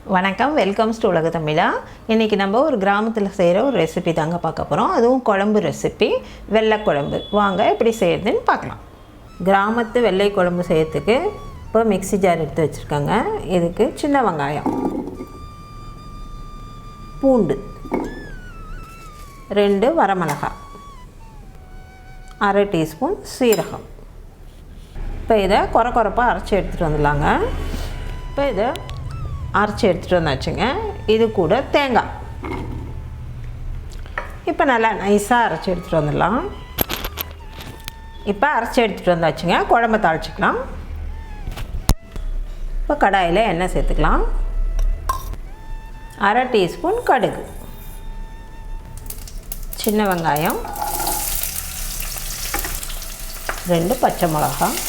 வணக்கம், welcomes to உலக தமிழா. இன்றைக்கி நம்ம ஒரு கிராமத்தில் செய்கிற ஒரு ரெசிபி தாங்க பார்க்க போகிறோம். அதுவும் குழம்பு ரெசிபி, வெள்ளை குழம்பு. வாங்க எப்படி செய்கிறதுன்னு பார்க்கலாம். கிராமத்து வெள்ளை குழம்பு செய்கிறதுக்கு இப்போ மிக்ஸி ஜார் எடுத்து வச்சுருக்காங்க. இதுக்கு சின்ன வெங்காயம், பூண்டு, 2 வரமிளகாய், அரை டீஸ்பூன் சீரகம். இப்போ இதை கொரப்பாக அரைச்சி எடுத்துகிட்டு வந்துடலாங்க. இப்போ இதை அரைச்சி எடுத்துகிட்டு வந்தாச்சுங்க. இது கூட தேங்காய் இப்போ நல்லா நைஸாக அரைச்சி எடுத்துகிட்டு வந்துடலாம். இப்போ அரைச்சி எடுத்துகிட்டு வந்தாச்சுங்க. குழம்பு தாளிச்சிக்கலாம். இப்போ கடாயில் எண்ணெய் சேர்த்துக்கலாம். அரை டீஸ்பூன் கடுகு, சின்ன வெங்காயம், 2 பச்சை மிளகாய்,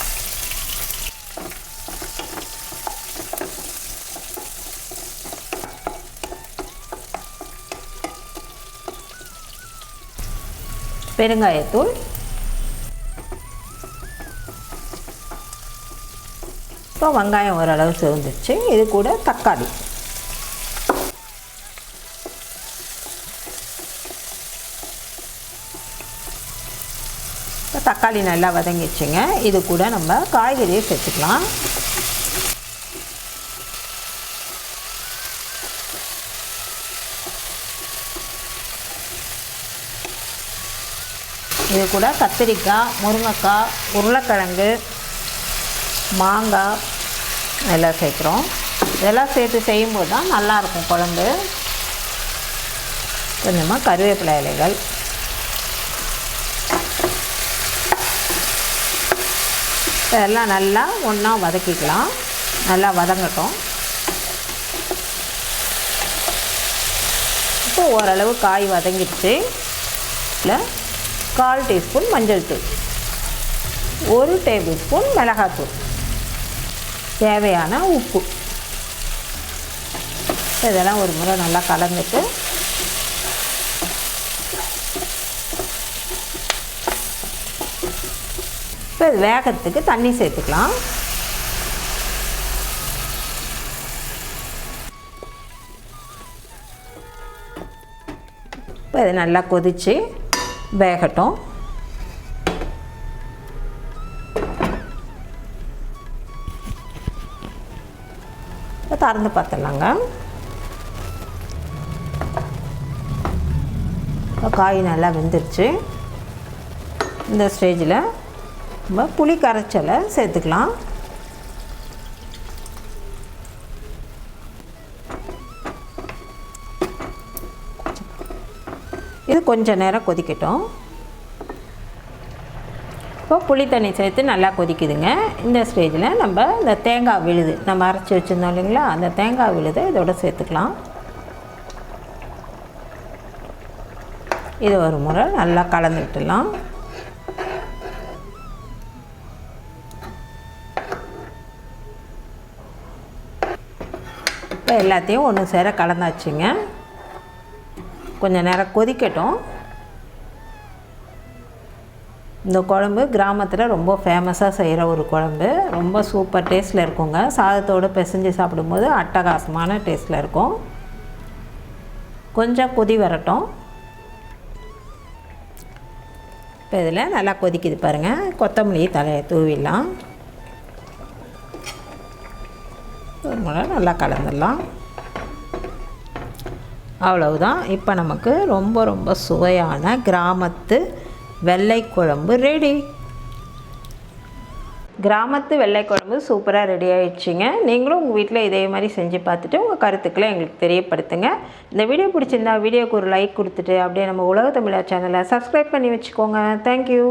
பெருங்காயத்தூள், இப்போ வெங்காயம் ஓரளவு சேர்ந்துச்சு. இது கூட தக்காளி, இப்போ தக்காளி நல்லா வதங்கிடுச்சுங்க. இது கூட நம்ம காய்கறியை சேர்த்துக்கலாம். இது கூட கத்திரிக்காய், முருங்கைக்காய், உருளைக்கிழங்கு, மாங்காய் எல்லாம் சேர்க்குறோம். இதெல்லாம் சேர்த்து செய்யும்போது தான் நல்லாயிருக்கும் குழம்பு. கொஞ்சமாக கருவேப்பிலை இலைகள், இதெல்லாம் நல்லா ஒன்றா வதக்கிக்கலாம். நல்லா வதங்கட்டும். இப்போ ஓரளவு காய் வதங்கிடுச்சு. இல்லை 1/4 டீஸ்பூன் மஞ்சள் தூள், 1 டேபிள் ஸ்பூன் மிளகாத்தூள், தேவையான உப்பு. இதெல்லாம் ஒரு முறை நல்லா கலந்துட்டு இப்போ இது வேகத்துக்கு தண்ணி சேர்த்துக்கலாம். இப்போ இது நல்லா கொதித்து வேகட்டும். திறந்து பார்த்துடலாங்க. காய் நல்லா வெந்துருச்சு. இந்த ஸ்டேஜில் நம்ம புளி கரைச்சலை சேர்த்துக்கலாம். இது கொஞ்சம் நேரம் கொதிக்கட்டும். இப்போ புளி தண்ணி சேர்த்து நல்லா கொதிக்குதுங்க. இந்த ஸ்டேஜில் நம்ம இந்த தேங்காய் விழுது நம்ம அரைச்சி வச்சுருந்தோம் இல்லைங்களா, அந்த தேங்காய் விழுதை இதோட சேர்த்துக்கலாம். இது ஒரு முறை நல்லா கலந்துக்கிட்டுலாம். இப்போ எல்லாத்தையும் ஒன்று சேர கலந்தாச்சுங்க. கொஞ்சம் நேரம் கொதிக்கட்டும். இந்த குழம்பு கிராமத்தில் ரொம்ப ஃபேமஸாக செய்கிற ஒரு குழம்பு. ரொம்ப சூப்பர் டேஸ்ட்டில் இருக்குங்க. சாதத்தோடு பிசைஞ்சு சாப்பிடும்போது அட்டகாசமான டேஸ்ட்டில் இருக்கும். கொஞ்சம் கொதி வரட்டும். இப்போ இதில் நல்லா கொதிக்குது பாருங்கள். கொத்தமல்லி தலையை தூவிடலாம். ஒரு முறை நல்லா கலந்துடலாம். அவ்வளவுதான். இப்போ நமக்கு ரொம்ப ரொம்ப சுவையான கிராமத்து வெள்ளை குழம்பு ரெடி. கிராமத்து வெள்ளை குழம்பு சூப்பராக ரெடி ஆகிடுச்சிங்க. நீங்களும் உங்கள் வீட்டில் இதே மாதிரி செஞ்சு பார்த்துட்டு உங்கள் கருத்துக்களை எங்களுக்கு தெரியப்படுத்துங்க. இந்த வீடியோ பிடிச்சிருந்தா வீடியோக்கு ஒரு லைக் கொடுத்துட்டு அப்படியே நம்ம உலக தமிழா சேனலை சப்ஸ்கிரைப் பண்ணி வச்சுக்கோங்க. தேங்க்யூ.